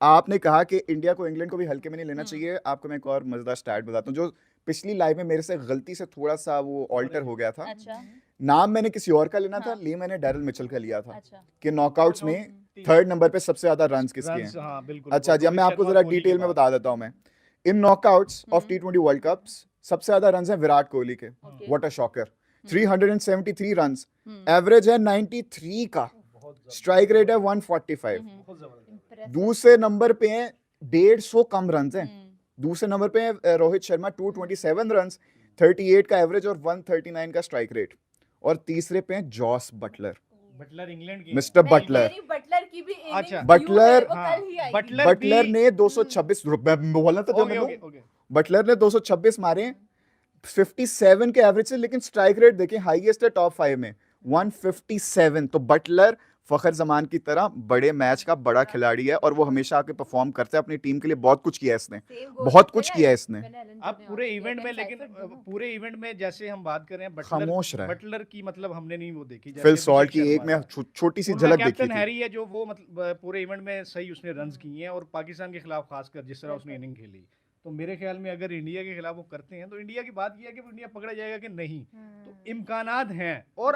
आपने कहा कि इंडिया को इंग्लैंड को भी हल्के में नहीं लेना चाहिए। आपको मैं एक और मजेदार स्टैट बताता हूँ जो पिछली लाइव में मेरे से गलती से थोड़ा सा वो ऑल्टर हो गया था। अच्छा नाम मैंने किसी और का लेना था, हाँ लिए मैंने डैरिल मिचेल का लिया था अच्छा कि नॉकआउट्स में तीन थर्ड नंबर पे सबसे ज्यादा रन्स किसके रन्स, हैं। हाँ बिल्कुल, अच्छा जी, अब मैं रोहित आपको शर्मा और जरा कोहली के डिटेल में बाद। बता देता हूँ मैं। In knockouts of hmm, T20 world cups सबसे ज्यादा रन्स हैं विराट कोहली के। Okay what a shocker, 373 runs, hmm average है 93 का, बहुत जबरदस्त, स्ट्राइक रेट है 145। बहुत जबरदस्त। Impressive. दूसरे नंबर पे हैं 150 कम रन हैं। हम्म दूसरे नंबर पे है रोहित शर्मा 227 रन, 38 का एवरेज और 139 का स्ट्राइक रेट। और तीसरे पे हैं जॉस बटलर, बटलर इंग्लैंड की मिस्टर मैं बटलर। कह रही हूँ, बटलर की भी innings अच्छा, due है, बटलर, वो हाँ, कल ही आएगी। बटलर बटलर भी- ने 226 बोलना तो ओके मैंने ओके ओके बटलर ने 226 मारे 57 के एवरेज से, लेकिन स्ट्राइक रेट देखिए हाईएस्ट है टॉप 5 में 157। तो बटलर फखर जमान की तरह बड़े मैच का बड़ा खिलाड़ी है और वो हमेशा आके परफॉर्म करता है अपनी टीम के लिए। बहुत कुछ किया है इसने, Same goes बहुत with कुछ Finn किया है Allen. इसने। Finn Allen अब जो पूरे ने इवेंट में, Jack and लेकिन Seifert दोनों। पूरे इवेंट में जैसे हम बात कर रहे हैं खामोश बटलर रहा है। बटलर की, मतलब हमने नहीं वो देखी फिल जैसे सॉल्ट अभिषेक की एक शर्मा में का। छोटी सी उनका झलक देखी कैप्टन थी। हैरी है जो वो मतलब पूरे इवेंट में सही उसने रन्स किए हैं, और पाकिस्तान के खिलाफ खासकर जिस तरह उसने इनिंग खेली, तो मेरे ख्याल में अगर इंडिया के खिलाफ वो करते हैं तो इंडिया की बात यह है कि इंडिया पकड़ा जाएगा कि नहीं, तो इम्कानात हैं। और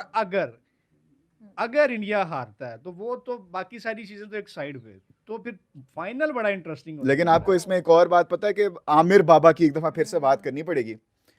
अगर इंडिया हारता है तो वो तो बाकी सारी चीजें तो एक साइड पे, तो फिर फाइनल बड़ा इंटरेस्टिंग होता लेकिन है। आपको इसमें एक और बात पता है कि आमिर बाबा की एक दफा फिर से बात करनी पड़ेगी।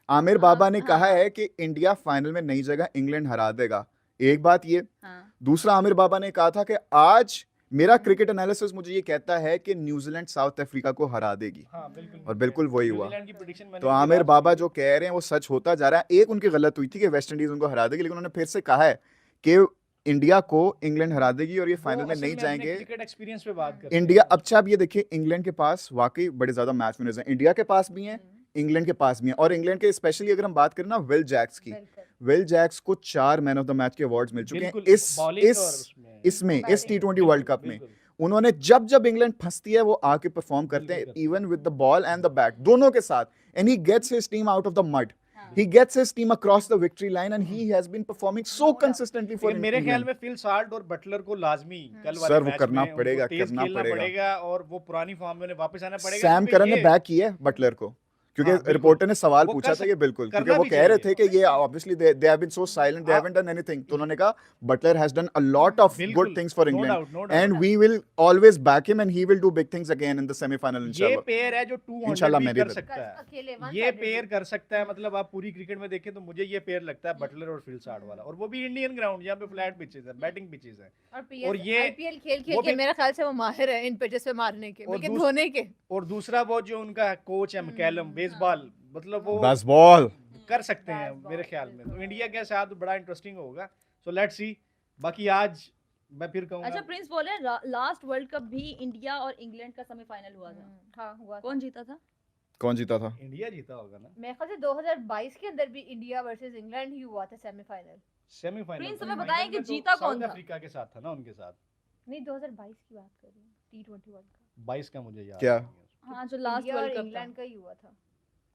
आमिर बाबा ने कहा हाँ है कि इंडिया फाइनल में नई जगह इंग्लैंड हरा देगा। एक बात ये। हाँ दूसरा, आमिर बाबा ने कहा था कि आज मेरा क्रिकेट एनालिसिस मुझे ये कहता है कि न्यूजीलैंड साउथ अफ्रीका को हरा देगी। हाँ बिल्कुल, और बिल्कुल वही हुआ। न्यूजीलैंड की prediction मैंने तो भी आमिर last बाबा वीडियो जो कह रहे हैं वो सच होता जा रहा है। एक उनकी गलत हुई थी कि वेस्ट इंडीज उनको हरा देगी, लेकिन उन्होंने फिर से कहा है कि इंडिया को इंग्लैंड हरा देगी और ये फाइनल में नहीं जाएंगे। क्रिकेट एक्सपीरियंस पे बात करते हैं। इंडिया, अच्छा आप ये देखिए, इंग्लैंड के पास वाकई बड़े ज्यादा मैच विनर्स हैं। इंडिया के पास भी हैं, इंग्लैंड के पास भी हैं। और इंग्लैंड के स्पेशली अगर हम बात करें ना विल जैक्स की, बिल्कुल। विल जैक्स को 4 मैन ऑफ द मैच के अवार्ड्स मिल चुके हैं बिल्कुल, इस bowling इस और इसमें इस Batting. T20 वर्ल्ड कप में। बिल्कुल। उन्होंने जब जब इंग्लैंड फंसती है वो आके परफॉर्म करते हैं, बिल्कुल। Even with the ball and the bat, दोनों के साथ। And he gets his team out of the mud, he gets his team across the victory line and he has been performing so consistently for लेकिन मेरे ख्याल England. में Phil Salt और Buttler को लाजमी कल वाले सर, वो मैच करना में उनको पड़ेगा, तेज करना खेलना पड़ेगा। पड़ेगा और वो पुरानी फॉर्म में उन्हें वापस आना पड़ेगा। सैम क्योंकि करन ने ये- बैक किया है बटलर को, क्योंकि हाँ, बिल्कुल। रिपोर्टर ने सवाल वो पूछा कर था ये, बिल्कुल, क्योंकि करना वो भी कह रहे चाहिए। थे कि ये obviously they have been so silent, they haven't done anything. तो उन्होंने कहा Buttler has done a lot of बिल्कुल, good things for no England doubt, no doubt. And we will always back him and he will do big things again in the semifinal ये इंशाल्लाह। Pair है जो 200 इंशाल्लाह भी मेरी कर तरफ। सकता है। अकेले ये 170 पेयर कर सकता है, मतलब आप पूरी क्रिकेट में देखें तो मुझे ये पेयर लगता है बटलर और फिल साल्ट वाला, और वो भी इंडियन ग्राउंड जहाँ पे फ्लैट पिचेस है, बैटिंग पिचेस है। और ये आईपीएल खेल खेल वो के भी- मेरा ख्याल से वो माहिर है इन पिचेस पे मारने के, और बल्कि धोने के। और दूसरा वो जो उनका कोच है मैकलम, बेसबॉल, मतलब वो बेसबॉल कर सकते हैं बेसबॉल, मेरे ख्याल में। तो बिल्कुल। इंडिया के साथ बड़ा इंटरेस्टिंग होगा। So let's see. बाकी आज मैं फिर कहूंगा, अच्छा प्रिंस बोले लास्ट वर्ल्ड कप भी इंडिया और इंग्लैंड का सेमीफाइनल हुआ था, हाँ हुआ था। कौन जीता था? कौन जीता था? इंडिया जीता होगा ना मेरे ख्याल से 2022 के अंदर भी इंडिया वर्सेस इंग्लैंड ही हुआ था सेमीफाइनल। सेमीफाइनल। प्रिंस हमें बताएं कि जीता कौन था? साउथ अफ्रीका के साथ था ना उनके साथ। नहीं 2022 की बात कर रही हूँ, टी20 वर्ल्ड कप। 22 का मुझे याद क्या? नहीं है। हाँ जो लास्ट इंडिया और वर्ल्ड कप था। इंग्लैंड का ही हुआ था।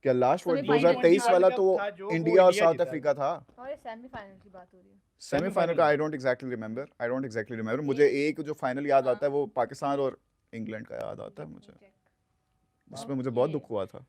क्या लास्ट वर्ल्ड Semi-final 2023 था। वाला तो था जो वो इंडिया और इंडिया साउथ जीता अफ्रीका था। और सेमीफाइनल की बात हो रही है। सेमीफाइनल का आई डोंट एग्जैक्टली रिमेंबर। मुझे एक जो फाइनल याद आता है वो पाकिस्तान और इंग्लैंड का याद आता है मुझे, जिसमें मुझे बहुत दुख हुआ था।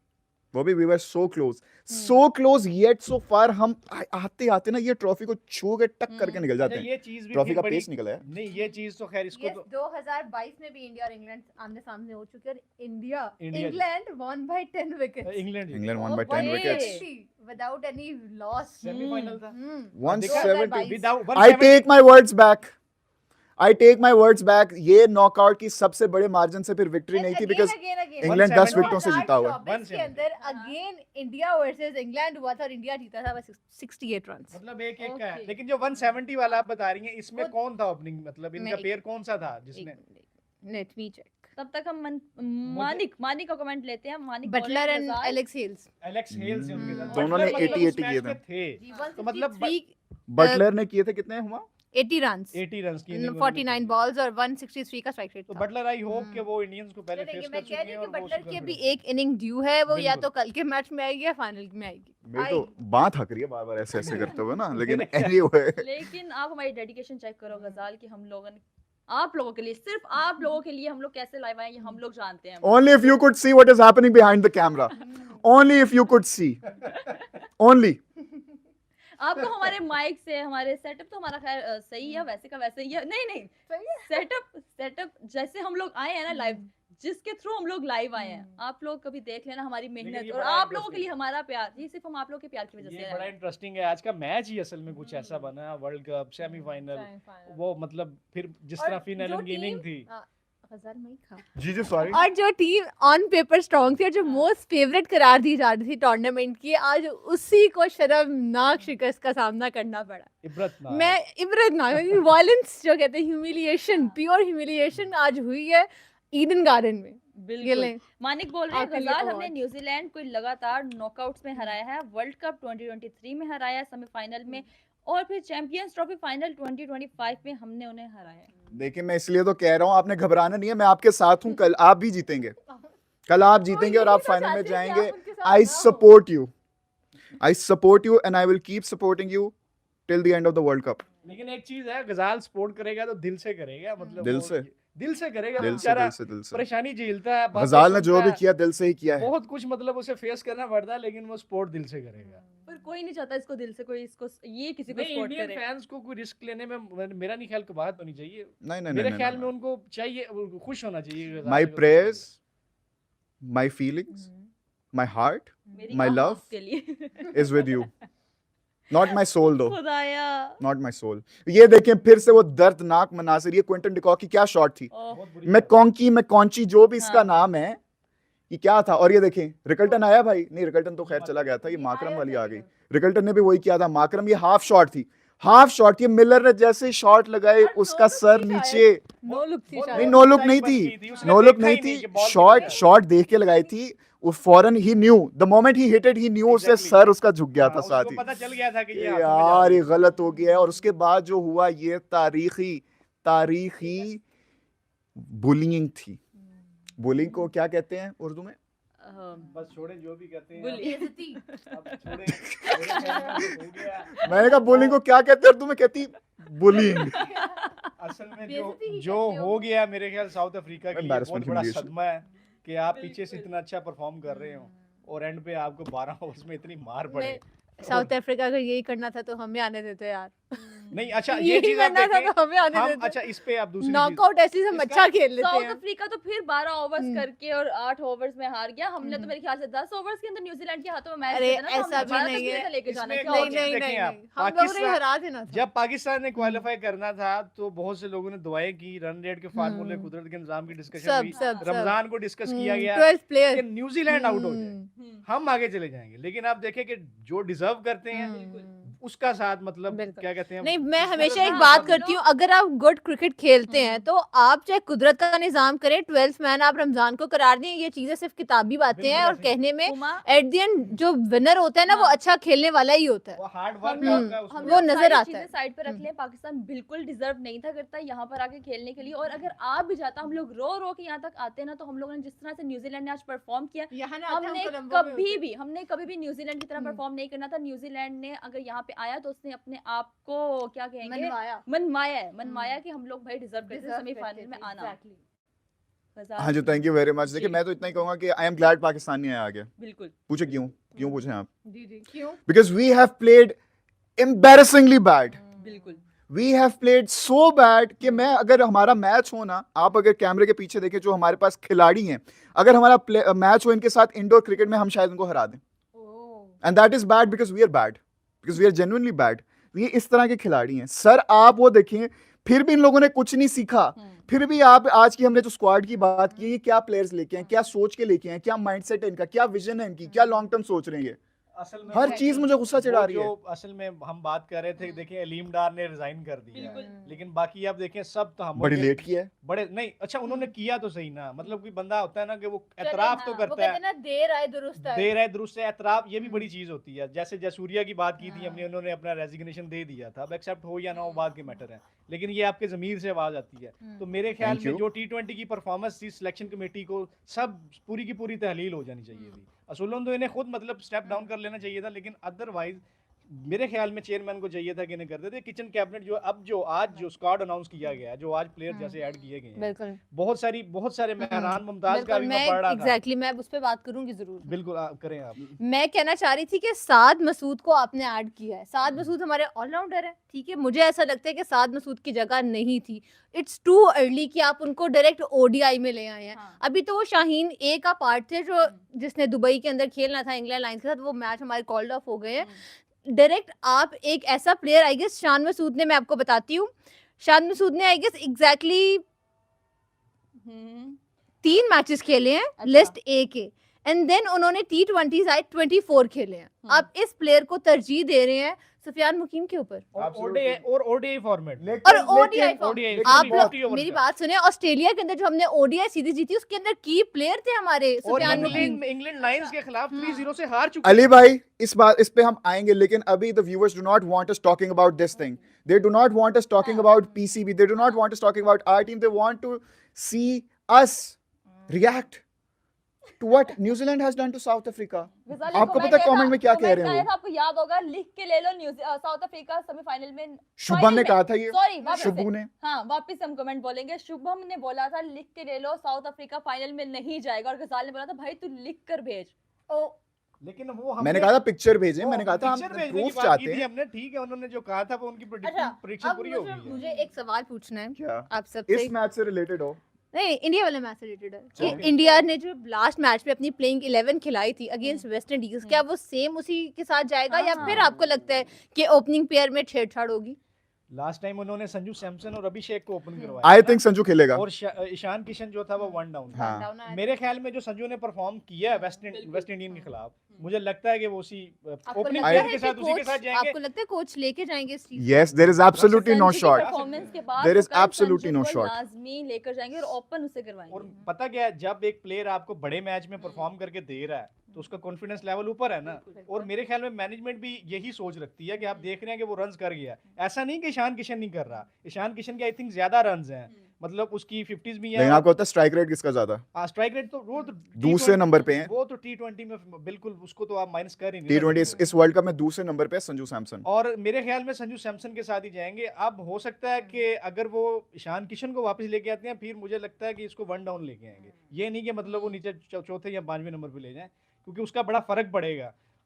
वो भी we were so close yet so far. हम आते आते ना ये ट्रॉफी को छू के टक करके निकल जाते अच्छा, हैं। ये चीज भी ट्रॉफी फिर का बड़ी- पेस निकला है। नहीं, ये चीज तो खैर इसको यस तो 2022 में भी इंडिया और इंग्लैंड आमने सामने हो चुके हैं और India England won by 10 wickets England one by Oh, 10 boy. Wickets. without any loss. Semifinal था। 170। 2022 I take my words back. ये नॉकआउट की सबसे बड़े मार्जिन से फिर विक्ट्री नहीं थी, बिकॉज इंग्लैंड 10 विकेटों से जीता हुआ है। 2024 के अंदर अगेन इंडिया वर्सेस इंग्लैंड हुआ था और इंडिया जीता था बस 68 रन। मतलब एक एक का है। Okay. लेकिन जो 170 वाला आप बता रही हैं, इसमें वो- कौन था ओपनिंग, मतलब इनका नहीं। पेयर कौन सा था जिसने? Let me check. तब तक हम मानिक का कमेंट लेते हैं। Manik Buttler and Alex Hales. Alex Hale से उनके साथ दोनों ने बटलर मतलब 80 उस मैच किए में थे। थे। तो मतलब 163 बटलर ने किए थे कितने हुआ? 80 रन्स 80 रन्स की innings 49 उन्होंने बॉल्स और 163 का स्ट्राइक रेट तो था। बटलर आई होप कि वो इंडियंस को पहले फेस मैं कर कह चुके रही हैं हूँ और कि वो बटलर उसी की अभी confidence- एक इनिंग ड्यू है, वो या बिल्कुल। तो कल के मैच में आएगी या फाइनल में आएगी। मेरी तो आएगी। बात हक रही है बार-बार ऐसे करते हुए ना, लेकिन एनीवे लेकिन आप हमारी डेडिकेशन चेक करो गजाल कि हम लोगों ने आप लोगों के लिए, सिर्फ आप लोगों के लिए हम लोग कैसे लाइव आए ये हम लोग जानते हैं। Only if you could see what is happening behind the camera. Only if you could see. Only. आपको हमारे माइक से, हमारे सेटअप तो हमारा खैर सही है, वैसे का वैसे ही है। नहीं नहीं, सही है। सेटअप जैसे हम लोग आए हैं ना लाइव, जिसके थ्रू हम लोग लाइव आए हैं, आप लोग कभी देख लेना हमारी लेकिन मेहनत ये और बड़ा आप लोगों के interesting लिए हमारा प्यार, ये सिर्फ हम आप लोगों के प्यार की वजह से ये है। बड़ा इंटरेस्टिंग है। आज का मैच ही असल में कुछ ऐसा बना, वर्ल्ड कप सेमीफाइनल, वो मतलब फिर जिस और तरह फिन जो एलन की इनिंग टीम- थी। हजार में ही खा। जी sorry. और जो टीम ऑन पेपर स्ट्रॉन्ग थी और जो मोस्ट फेवरेट करार दी जा रही थी टूर्नामेंट की, आज उसी को शर्मनाक शिकस्त का सामना करना पड़ा। इबरत ना मैं इबरत ना, वायलेंस जो कहते हैं, ह्यूमिलिएशन, प्योर ह्यूमिलिएशन आज हुई है ईडन गार्डन में। ये बिल्कुल। लें। मानिक बोल रहे हैं, आपके लिए गजाल हमने award। न्यूजीलैंड को लगातार नॉकआउट्स में हराया है, वर्ल्ड कप 2023 में हराया है सेमीफाइनल में, और फिर चैंपियंस ट्रॉफी फाइनल 2025 में हमने उन्हें हराया है। देखिए मैं इसलिए तो कह रहा हूँ आपने घबराना नहीं है, मैं आपके साथ हूँ, कल आप भी जीतेंगे, कल आप जीतेंगे और आप फाइनल में जाएंगे। I support you and I will keep supporting you till the end of the world cup. लेकिन एक चीज है, गजाल सपोर्ट करेगा तो दिल से करेगा, मतलब दिल वो से? दिल से करेगा। दिल से बेचारा दिल से दिल से परेशानी झेलता है, बातें गजाल ने जो सुनता भी है, किया दिल से ही किया है। बहुत कुछ मतलब उसे फेस करना पड़ता है, लेकिन वो सपोर्ट दिल से करेगा। पर कोई नहीं चाहता इसको दिल से कोई इसको ये किसी को नहीं, सपोर्ट इंडियन करे। फैंस को कोई रिस्क लेने में मेरा नहीं ख्याल कबाहत होनी चाहिए। नहीं नहीं मेरे नहीं ख्याल में उनको चाहिए, वो खुश होना चाहिए। गजाल माय को- prayers, my feelings, my heart मेरी My आह love के लिए is with you, not my soul though, खुदाया। Not my soul. ये देखें फिर से वो दर्दनाक मनासिर, ये क्विंटन डिकॉक की क्या शॉट थी, ओह, बहुत बुरी मैं बात है। कॉन्की मैं कॉन्ची जो भी इसका हाँ। नाम है, ये क्या था। और ये देखें रिकल्टन आया भाई, नहीं रिकल्टन तो खैर चला गया था, ये ये माकरम आया वाली था आ गई। रिकल्टन। रिकल्टन ने भी वही किया था, माकरम ये हाफ शॉट थी, हाफ शॉट थी। मिलर ने जैसे शॉट लगाए और उसका no look सर थी नीचे, नो लुक थी बहुत- शायद। नहीं बहुत नो लुक सच्चाई नहीं बन गई थी, थी, उसने नो लुक देखा नहीं ही नहीं थी, कि बॉल शॉट किधर है। शॉट देख के लगाई थी। वो फौरन ही knew the moment he hit it, he knew उससे Exactly. सर उसका झुक गया हाँ, था साथ उसको ही। पता चल गया था कि ये कि हाथों में जा यार रही ये है। गलत हो गया है। और उसके बाद जो हुआ ये तारीखी बुलिंग थी। बुलिंग को क्या कहते हैं उर्दू में? बस छोड़े जो भी कहते हैं, बुली। बेइज्जती। अब छोड़े, मेरे ख्याल में हो गया। मैंने कहा बुलिंग को क्या कहते हैं उर्दू में? कहती बुलिंग। असल में बेइज्जती ही जो कहते हो। हो गया मेरे ख्याल साउथ अफ्रीका के लिए बहुत Embarrassment, बड़ा humiliation. सदमा है कि आप पीछे से इतना अच्छा परफॉर्म कर रहे हो और एंड पे आपको 12 ओवर्स में इतनी मार पड़े। साउथ अफ्रीका अगर यही करना था तो हमें आने देते यार। नहीं अच्छा ये यही चीज आप करना था देखें, तो हमें आने हम देते। अच्छा इस पे आप दूसरी चीज नॉकआउट ऐसे हम इसका- अच्छा खेल लेते साउथ हैं। अफ्रीका तो फिर 12 ओवर्स हम्म। करके और 8 ओवर्स में हार गया। हमने तो हम्म। मेरे ख्याल से 10 ओवर्स के अंदर न्यूजीलैंड के हाथों में मैच अरे, जीता ना, तो ऐसा हमने भी 12 नहीं तक है। कैसे लेके जाना इसमें क्या एक हो और गया? चीज नहीं देखें नहीं आप, नहीं, हम लोगों ने पाकिस्तान- हरा देना था। जब पाकिस्तान ने क्वालिफाई करना था तो बहुत से लोगों ने दुआएं की, रन रेट के फार्मूले, कुदरत के निजाम की डिस्कशन सब हुई, सब रमजान को डिस्कस किया गया 12 कि प्लेयर। न्यूजीलैंड आउट हो जाए, हम आगे चले जाएंगे। लेकिन आप देखें कि जो डिजर्व करते हैं उसका साथ मतलब बिल्कुल। क्या कहते हैं, नहीं, मैं इस हमेशा तरह एक से बात मतलब- करती हूँ, अगर आप गुड क्रिकेट खेलते हैं तो आप चाहे कुदरत का निजाम करें, 12th मैन आप रमजान को करार दें, ये चीजें सिर्फ किताबी बातें हैं। बिल्कुल और ऐसे ही। कहने में उमा, एट द एंड जो विनर होता है ना, वो हाँ। अच्छा खेलने वाला ही होता है। वो हार्ड हम वर्क लोग- होता है हम उसमें। वो लोग नजर सारी आता चीजें है। साइड पे रख लें, पाकिस्तान बिल्कुल डिजर्व नहीं था करता यहाँ पर आके खेलने के लिए। और अगर आप भी जाता, हम लोग रो रो के यहाँ तक आते ना, तो हम लोगों ने जिस तरह से न्यूजीलैंड ने आज परफॉर्म किया, हमने कभी भी न्यूजीलैंड की तरह परफॉर्म नहीं करना था। न्यूजीलैंड ने अगर यहाँ पे आया तो उसने अपने आप को क्या कहेंगे, मनवाया कि हम लोग भाई डिजर्व करते हैं सेमीफाइनल में आना। हाँ जी, थैंक यू वेरी मच। देखिए मैं तो इतना ही कहूंगा कि आई एम ग्लैड पाकिस्तान नहीं आया आगे। बिल्कुल। पूछे क्यों? क्यों पूछे आप? क्यों? Because we have played embarrassingly bad. बिल्कुल। We have played so bad कि मैं अगर हमारा मैच हो ना, आप अगर कैमरे के पीछे देखें जो हमारे पास खिलाड़ी हैं, अगर हमारा मैच हो इनके साथ इंडोर क्रिकेट में, हम शायद इनको हरा दें। And that is bad because we are bad, because we are genuinely bad. ये इस तरह के खिलाड़ी हैं सर। आप वो देखें, फिर भी इन लोगों ने कुछ नहीं सीखा। फिर भी आप आज की हमने जो स्क्वाड की बात की, ये क्या प्लेयर्स लेके हैं, क्या सोच के लेके हैं, क्या माइंडसेट है इनका, क्या विजन है इनकी, क्या लॉन्ग टर्म सोच रहे हैं ये। असल में हर चीज मुझे गुस्सा चिढ़ा रही है। जो असल में हम बात कर रहे थे, देखिए अलीम डार ने रिजाइन कर दिया, लेकिन बाकी आप देखें सब तो हम बड़ी लेट की है। बड़े नहीं, अच्छा उन्होंने किया तो सही ना, मतलब कोई बंदा होता है ना कि वो चले, एतराफ तो हाँ, वो करता कहते है, हैं ना, देर आए दुरुस्त आए। देर है दुरुस्त है, एतराफ ये भी बड़ी चीज होती है। जैसे जसूरिया की बात की थी हमने, उन्होंने अपना रेजिग्नेशन दे दिया था, अब एक्सेप्ट हो या ना हो बात के मैटर है, लेकिन ये आपके जमीर से आवाज आती है। तो मेरे ख्याल Thank में you. जो T20 की परफॉर्मेंस थी, सिलेक्शन कमेटी को सब पूरी की पूरी तहलील हो जानी चाहिए थी। असूलन तो इन्हें खुद मतलब स्टेप डाउन कर लेना चाहिए था, लेकिन अदरवाइज मेरे ख्याल में चेयरमैन को चाहिए था कि इन्हें कर देते। किचन कैबिनेट जो आज जो स्क्वाड अनाउंस किया गया है, जो आज प्लेयर जैसे ऐड किए गए हैं, बिल्कुल बहुत सारे महरान मुमताज का भी मैं मैं पढ़ रहा था। एग्जैक्टली मैं उस पे बात करूंगी जरूर। बिल्कुल करें आप। मैं कहना चाह रही थी कि साद मसूद को आपने ऐड किया है। साद मसूद हमारे ऑलराउंडर है, ठीक है, मुझे ऐसा लगता है कि साद मसूद की जगह नहीं थी। इट्स टू अर्ली कि आप उनको डायरेक्ट ओडीआई में ले आए हैं। हाँ। अभी तो वो शाहीन ए का पार्ट थे जो जिसने दुबई के अंदर खेलना था इंग्लैंड लाइन्स के साथ, वो मैच हमारे कॉल्ड ऑफ हो गए हैं। डायरेक्ट आप एक ऐसा player, I guess Shan Masood ने, मैं आपको बताती हूँ, शान मसूद ने आई गेस एग्जैक्टली 3 मैचेस खेले हैं अच्छा। लिस्ट ए के, एंड देन उन्होंने T20 आए 24 खेले हैं। आप इस प्लेयर को तरजीह दे रहे हैं सुफियान मुकीम के ऊपर और ओडीआई फॉर्मेट और ओडीआई ODI आप लेकिन लोग 50 ओवर मेरी का। बात सुने, ऑस्ट्रेलिया के अंदर जो हमने ओडीआई सीरीज जीती उसके अंदर की प्लेयर थे हमारे और सुफियान मुकीम। इंग्लैंड लायंस के खिलाफ 3-0 से हार चुके अली भाई इस पे हम आएंगे, लेकिन अभी the viewers do not want us talking about this thing, they do not want us talking about PCB, they do not want us talking about our team, they want to see us react to what New Zealand has done to South Africa. आपको पता है comment में क्या कह रहे हैं वो? आपको याद होगा, लिख के ले लो, साउथ अफ्रीका सेमीफाइनल में शुभम ने कहा था ये, सॉरी शुभू ने, हाँ वापस हम कमेंट बोलेंगे। शुभम ने बोला था लिख के ले लो साउथ अफ्रीका फाइनल में नहीं जाएगा, और गजाल ने बोला था भाई तू लिख कर भेज। लेकिन वो मैंने कहा था पिक्चर भेजें, मैंने कहा था हम पिक्चर भेजने की प्रूफ बात चाहते की थी हैं। हमने, ठीक है, उन्होंने जो कहा था वो उनकी प्रेडिक्शन अब पूरी हो गई है। मुझे एक सवाल पूछना है क्या आप सबसे, इस मैच से रिलेटेड हो? नहीं इंडिया वाले मैच से रिलेटेड है कि Okay. इंडिया ने जो लास्ट मैच में अपनी प्लेइंग 11 खिलाई थी अगेंस्ट वेस्ट इंडीज, क्या वो सेम उसी के साथ जाएगा या हाँ। फिर आपको लगता है कि ओपनिंग पेयर में छेड़छाड़ होगी? लास्ट टाइम उन्होंने संजू सैमसन और अभिषेक को ओपन करवाया आई था, थिंक संजू खेलेगा। और ईशान किशन जो था वो 1 डाउन था। हाँ। मेरे ख्याल में जो संजू ने परफॉर्म किया है वेस्ट इंडियन के खिलाफ, मुझे लगता है कि वो उसी आपको ओपनिंग लगता प्लेयर है के कि साथ उसी के साथ कोच, जाएंगे। आपको लगता है कोच लेके जाएंगे इस चीज? Yes, there is absolutely no Sanju की shot. परफॉर्मेंस के बाद There is तो कल absolutely संजू no को shot. लाजमी लेकर जाएंगे और ओपन उसे करवाएंगे। और पता क्या है, जब एक प्लेयर आपको बड़े मैच में परफॉर्म करके दे रहा है तो उसका कॉन्फिडेंस लेवल ऊपर है ना। और मेरे ख्याल में मैनेजमेंट भी यही सोच रखती है कि आप देख रहे हैं कि वो रन्स कर गया, ऐसा नहीं कि ईशान किशन नहीं कर रहा। ईशान किशन के आई थिंक ज्यादा रन्स हैं, मतलब उसकी 50s भी लेकिन हैं। आपको पता है स्ट्राइक रेट किसका ज्यादा? स्ट्राइक रेट तो वो तो दूसरे T20 नंबर पे हैं। वो तो T20 में बिल्कुल उसको तो आप माइनस कर ही नहीं T20 सकते। इस वर्ल्ड कप में दूसरे नंबर पे है संजू सैमसन। और मेरे ख्याल में संजू सैमसन के साथ ही जाएंगे। अब हो सकता है कि अगर वो ईशान किशन को वापस लेके आते हैं, फिर मुझे लगता है कि इसको 1 डाउन लेके आएंगे। ये नहीं कि मतलब वो नीचे चौथे या 5वें नंबर पे ले जाएं, क्योंकि उसका बड़ा फर्क पड़ेगा।